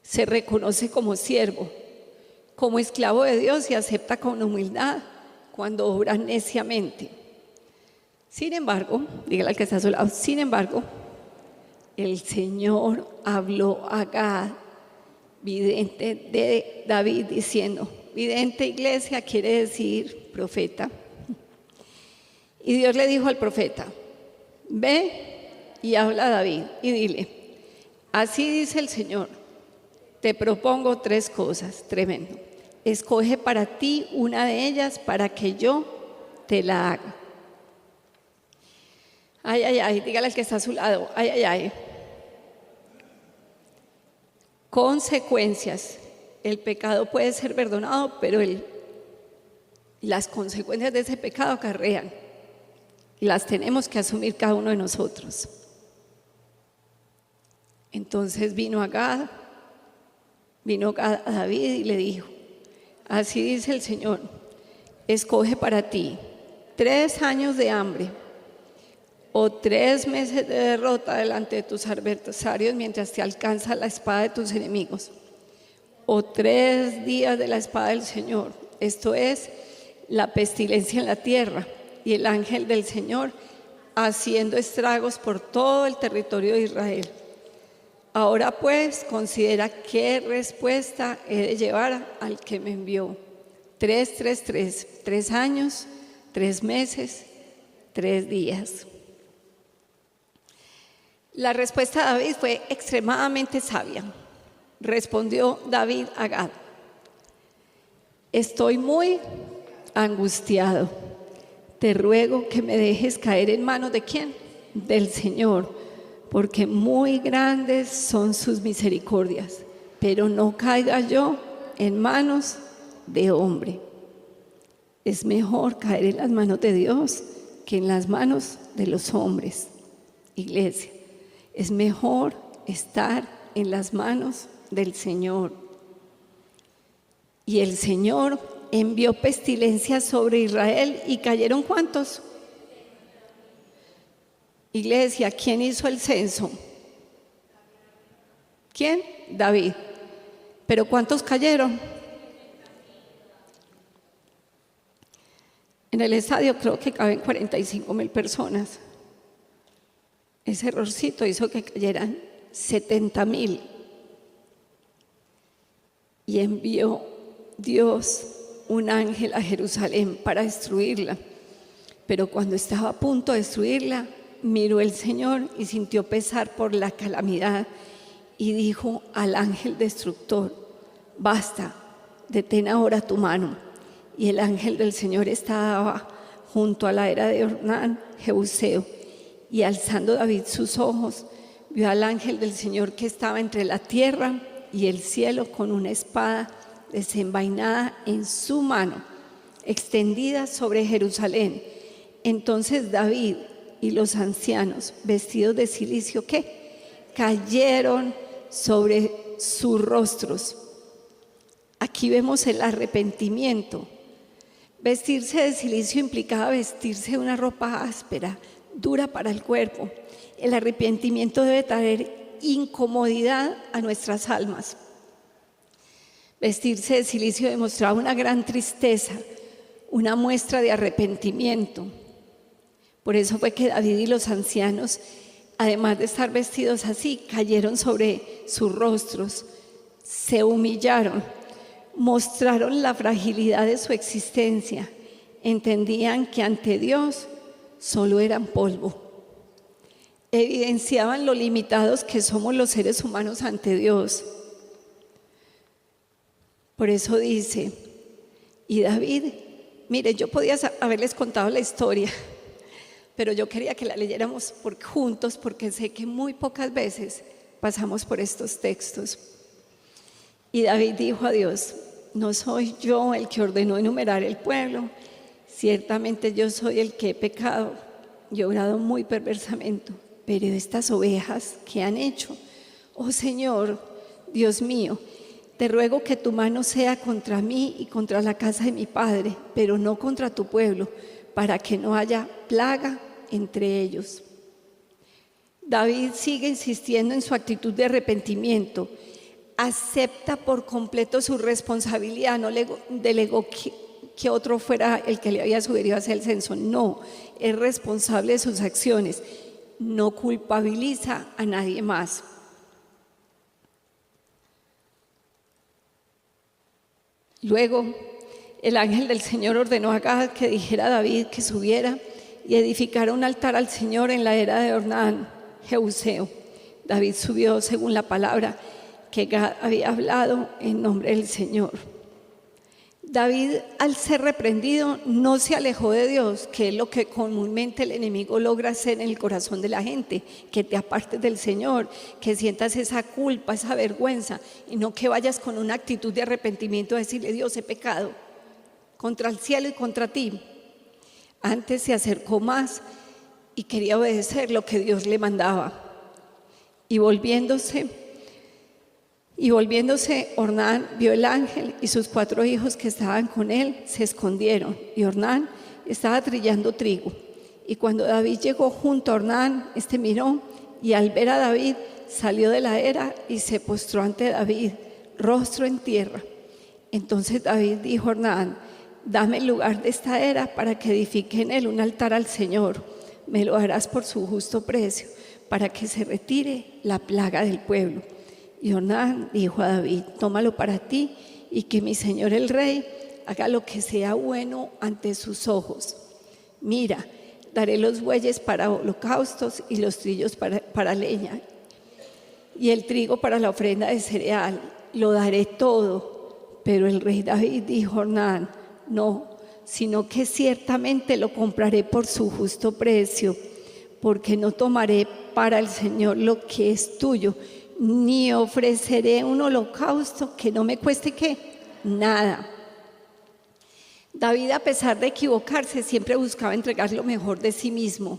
S1: se reconoce como siervo, como esclavo de Dios, y acepta con humildad cuando obra neciamente. Sin embargo, dígale al que está a su lado, sin embargo, el Señor habló a Gad, vidente de David, diciendo: vidente, iglesia, quiere decir profeta. Y Dios le dijo al profeta: ve y habla a David y dile: así dice el Señor, te propongo 3 cosas, tremendo. Escoge para ti una de ellas para que yo te la haga. Ay, ay, ay, dígale al que está a su lado: ay, ay, ay. Consecuencias. El pecado puede ser perdonado, pero las consecuencias de ese pecado acarrean. Las tenemos que asumir cada uno de nosotros. Entonces vino Gad a David y le dijo: así dice el Señor, escoge para ti 3 años de hambre o 3 meses de derrota delante de tus adversarios mientras te alcanza la espada de tus enemigos, o 3 días de la espada del Señor, esto es, la pestilencia en la tierra y el ángel del Señor haciendo estragos por todo el territorio de Israel. Ahora pues, considera qué respuesta he de llevar al que me envió. 3, 3, 3, 3 años, 3 meses, 3 días. La respuesta de David fue extremadamente sabia. Respondió David a Gad: estoy muy angustiado. Te ruego que me dejes caer en manos de ¿quién? Del Señor, porque muy grandes son sus misericordias, pero no caiga yo en manos de hombre. Es mejor caer en las manos de Dios que en las manos de los hombres. Iglesia, es mejor estar en las manos del Señor. Y el Señor envió pestilencia sobre Israel y cayeron ¿cuántos? Iglesia, ¿quién hizo el censo? ¿Quién? David. ¿Pero cuántos cayeron? En el estadio creo que caben 45,000 personas. Ese errorcito hizo que cayeran 70,000. Y envió Dios un ángel a Jerusalén para destruirla. Pero cuando estaba a punto de destruirla, miró el Señor y sintió pesar por la calamidad y dijo al ángel destructor: basta, detén ahora tu mano. Y el ángel del Señor estaba junto a la era de Ornán, Jebuseo, y alzando David sus ojos, vio al ángel del Señor que estaba entre la tierra y el cielo con una espada desenvainada en su mano, extendida sobre Jerusalén. Entonces David y los ancianos, vestidos de cilicio, ¿qué? Cayeron sobre sus rostros. Aquí vemos el arrepentimiento. Vestirse de cilicio implicaba vestirse de una ropa áspera, dura para el cuerpo. El arrepentimiento debe traer incomodidad a nuestras almas. Vestirse de cilicio demostraba una gran tristeza, una muestra de arrepentimiento. Por eso fue que David y los ancianos, además de estar vestidos así, cayeron sobre sus rostros, se humillaron, mostraron la fragilidad de su existencia, entendían que ante Dios solo eran polvo. Evidenciaban lo limitados que somos los seres humanos ante Dios. Por eso dice, y David, mire, yo podía haberles contado la historia, pero yo quería que la leyéramos juntos porque sé que muy pocas veces pasamos por estos textos. Y David dijo a Dios: no soy yo el que ordenó enumerar el pueblo, ciertamente yo soy el que he pecado y obrado muy perversamente, pero estas ovejas, ¿qué han hecho? Oh Señor, Dios mío, te ruego que tu mano sea contra mí y contra la casa de mi padre, pero no contra tu pueblo, para que no haya plaga entre ellos. David sigue insistiendo en su actitud de arrepentimiento. Acepta por completo su responsabilidad, no le delegó que otro fuera el que le había subido a hacer el censo. No, es responsable de sus acciones, no culpabiliza a nadie más. Luego, el ángel del Señor ordenó a Gad que dijera a David que subiera y edificara un altar al Señor en la era de Ornán, Jebuseo. David subió según la palabra que Gad había hablado en nombre del Señor. David, al ser reprendido, no se alejó de Dios, que es lo que comúnmente el enemigo logra hacer en el corazón de la gente, que te apartes del Señor, que sientas esa culpa, esa vergüenza, y no que vayas con una actitud de arrepentimiento a decirle: Dios, he pecado contra el cielo y contra ti. Antes se acercó más y quería obedecer lo que Dios le mandaba. Y volviéndose, Ornán vio el ángel y sus 4 hijos que estaban con él se escondieron. Y Ornán estaba trillando trigo. Y cuando David llegó junto a Ornán, miró y al ver a David salió de la era y se postró ante David, rostro en tierra. Entonces David dijo a Ornán: dame el lugar de esta era para que edifique en él un altar al Señor. Me lo harás por su justo precio, para que se retire la plaga del pueblo. Y Ornán dijo a David: tómalo para ti y que mi señor el rey haga lo que sea bueno ante sus ojos. Mira, daré los bueyes para holocaustos y los trillos para leña y el trigo para la ofrenda de cereal. Lo daré todo. Pero el rey David dijo a Ornán: no, sino que ciertamente lo compraré por su justo precio, porque no tomaré para el Señor lo que es tuyo, ni ofreceré un holocausto que no me cueste ¿qué? Nada. David, a pesar de equivocarse, siempre buscaba entregar lo mejor de sí mismo.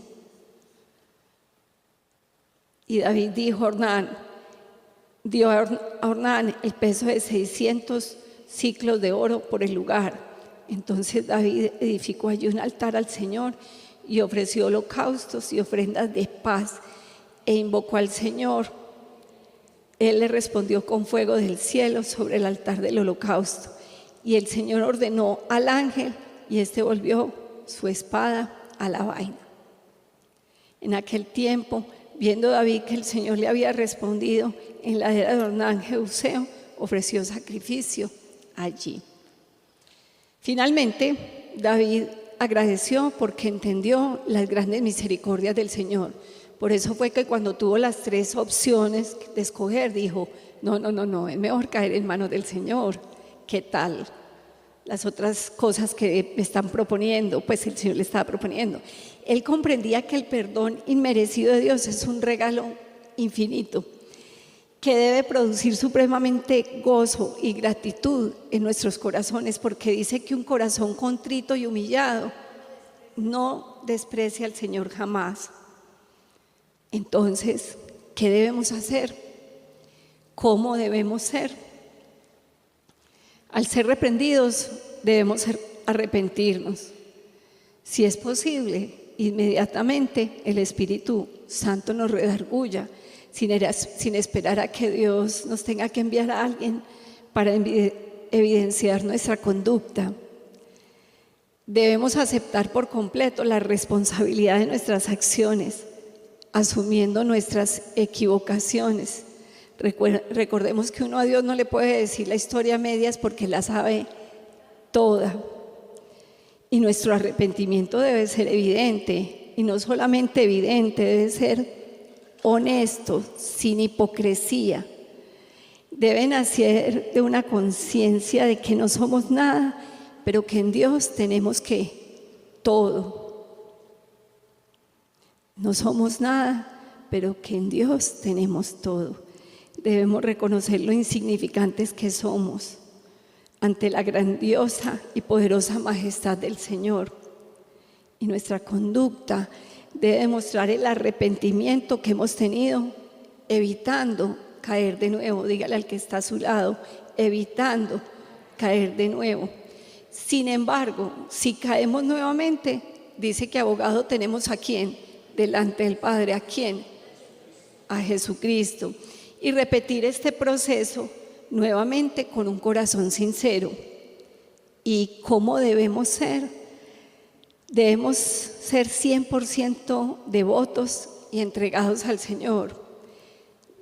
S1: Y David dio a Ornán el peso de 600 ciclos de oro por el lugar. Entonces David edificó allí un altar al Señor y ofreció holocaustos y ofrendas de paz e invocó al Señor. Él le respondió con fuego del cielo sobre el altar del holocausto. Y el Señor ordenó al ángel y volvió su espada a la vaina. En aquel tiempo, viendo David que el Señor le había respondido en la era de Ornán Jebuseo, ofreció sacrificio allí. Finalmente, David agradeció porque entendió las grandes misericordias del Señor. Por eso fue que cuando tuvo las 3 opciones de escoger, dijo: no, es mejor caer en manos del Señor. ¿Qué tal las otras cosas que me están proponiendo? Pues el Señor le estaba proponiendo. Él comprendía que el perdón inmerecido de Dios es un regalo infinito que debe producir supremamente gozo y gratitud en nuestros corazones, porque dice que un corazón contrito y humillado no desprecia al Señor jamás. Entonces, ¿qué debemos hacer? ¿Cómo debemos ser? Al ser reprendidos, debemos arrepentirnos. Si es posible, inmediatamente el Espíritu Santo nos redarguya, sin esperar a que Dios nos tenga que enviar a alguien para evidenciar nuestra conducta. Debemos aceptar por completo la responsabilidad de nuestras acciones, asumiendo nuestras equivocaciones. Recordemos que uno a Dios no le puede decir la historia a medias porque la sabe toda. Y nuestro arrepentimiento debe ser evidente, y no solamente evidente, debe ser honesto, sin hipocresía. Debe nacer de una conciencia de que no somos nada, pero que en Dios tenemos que todo. No somos nada, pero que en Dios tenemos todo. Debemos reconocer lo insignificantes que somos ante la grandiosa y poderosa majestad del Señor. Y nuestra conducta debe demostrar el arrepentimiento que hemos tenido, evitando caer de nuevo. Dígale al que está a su lado: evitando caer de nuevo. Sin embargo, si caemos nuevamente, dice que abogado tenemos ¿a quién? Delante del Padre. ¿A quién? A Jesucristo. Y repetir este proceso nuevamente con un corazón sincero. ¿Y cómo debemos ser? Debemos ser 100% devotos y entregados al Señor.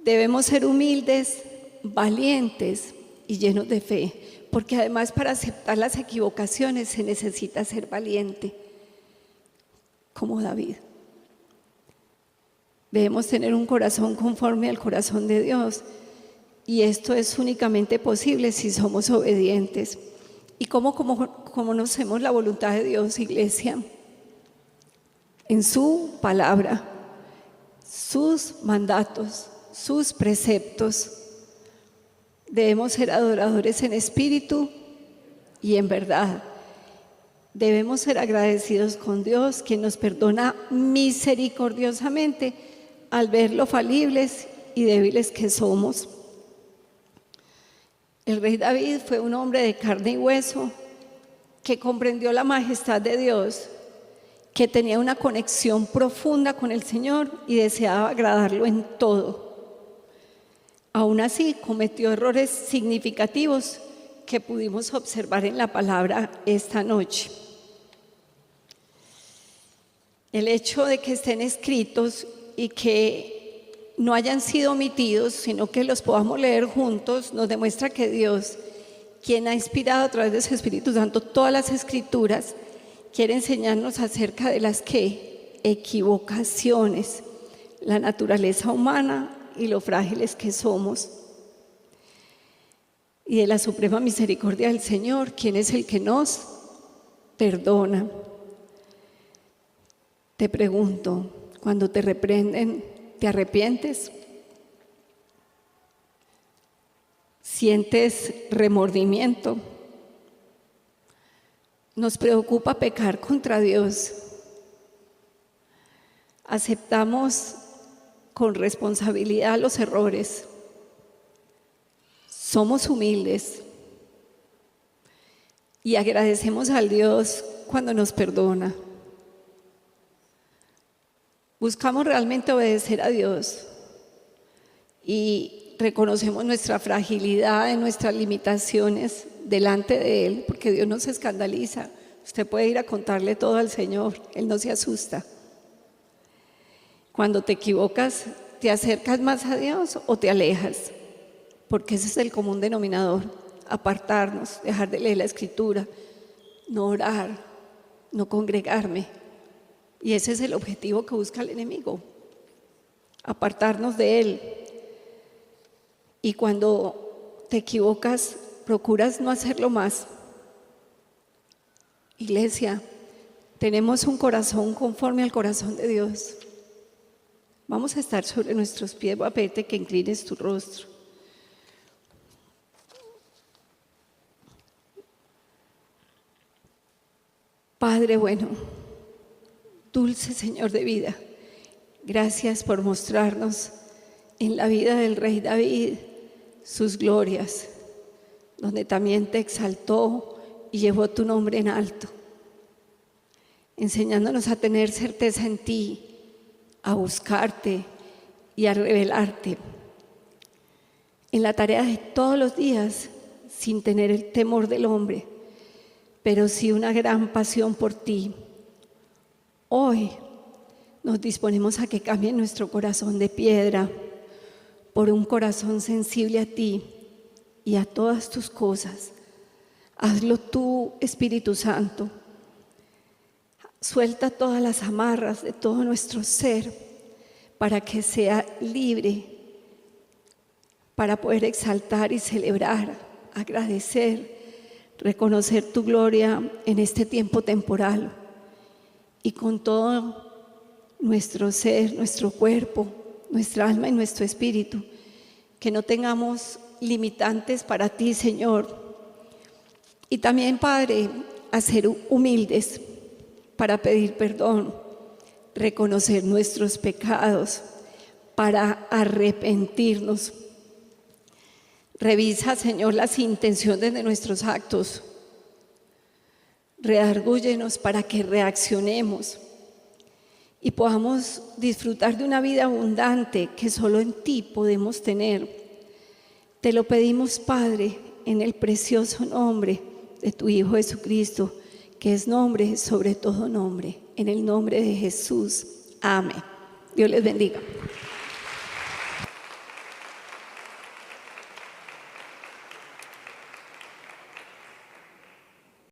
S1: Debemos ser humildes, valientes y llenos de fe, porque además para aceptar las equivocaciones se necesita ser valiente, como David. Debemos tener un corazón conforme al corazón de Dios, y esto es únicamente posible si somos obedientes. ¿Y cómo conocemos la voluntad de Dios, iglesia? En su palabra, sus mandatos, sus preceptos. Debemos ser adoradores en espíritu y en verdad. Debemos ser agradecidos con Dios, quien nos perdona misericordiosamente al ver lo falibles y débiles que somos. El rey David fue un hombre de carne y hueso que comprendió la majestad de Dios, que tenía una conexión profunda con el Señor y deseaba agradarlo en todo. Aún así, cometió errores significativos que pudimos observar en la palabra esta noche. El hecho de que estén escritos y que no hayan sido omitidos, sino que los podamos leer juntos, nos demuestra que Dios, quien ha inspirado a través de su Espíritu Santo todas las Escrituras, quiere enseñarnos acerca de las equivocaciones, la naturaleza humana y lo frágiles que somos, y de la suprema misericordia del Señor, quien es el que nos perdona. Te pregunto, cuando te reprenden, ¿te arrepientes? ¿Sientes remordimiento? Nos preocupa pecar contra Dios. Aceptamos con responsabilidad los errores. Somos humildes y agradecemos al Dios cuando nos perdona. Buscamos realmente obedecer a Dios y reconocemos nuestra fragilidad y nuestras limitaciones delante de Él, porque Dios no se escandaliza. Usted puede ir a contarle todo al Señor, Él no se asusta. Cuando te equivocas, ¿te acercas más a Dios o te alejas? Porque ese es el común denominador: apartarnos, dejar de leer la Escritura, no orar, no congregarme. Y ese es el objetivo que busca el enemigo, apartarnos de Él. Y cuando te equivocas, procuras no hacerlo más. Iglesia, tenemos un corazón conforme al corazón de Dios. Vamos a estar sobre nuestros pies. Voy a pedirte que inclines tu rostro. Padre bueno, dulce Señor de vida, gracias por mostrarnos en la vida del rey David sus glorias, donde también te exaltó y llevó tu nombre en alto, enseñándonos a tener certeza en ti, a buscarte y a revelarte en la tarea de todos los días, sin tener el temor del hombre, pero sí una gran pasión por ti. Hoy nos disponemos a que cambie nuestro corazón de piedra por un corazón sensible a ti y a todas tus cosas. Hazlo tú, Espíritu Santo. Suelta todas las amarras de todo nuestro ser para que sea libre, para poder exaltar y celebrar, agradecer, reconocer tu gloria en este tiempo temporal. Y con todo nuestro ser, nuestro cuerpo, nuestra alma y nuestro espíritu, que no tengamos limitantes para ti, Señor. Y también, Padre, a ser humildes para pedir perdón, reconocer nuestros pecados, para arrepentirnos. Revisa, Señor, las intenciones de nuestros actos. Redargúyenos para que reaccionemos y podamos disfrutar de una vida abundante que solo en ti podemos tener. Te lo pedimos, Padre, en el precioso nombre de tu Hijo Jesucristo, que es nombre sobre todo nombre, en el nombre de Jesús. Amén. Dios les bendiga.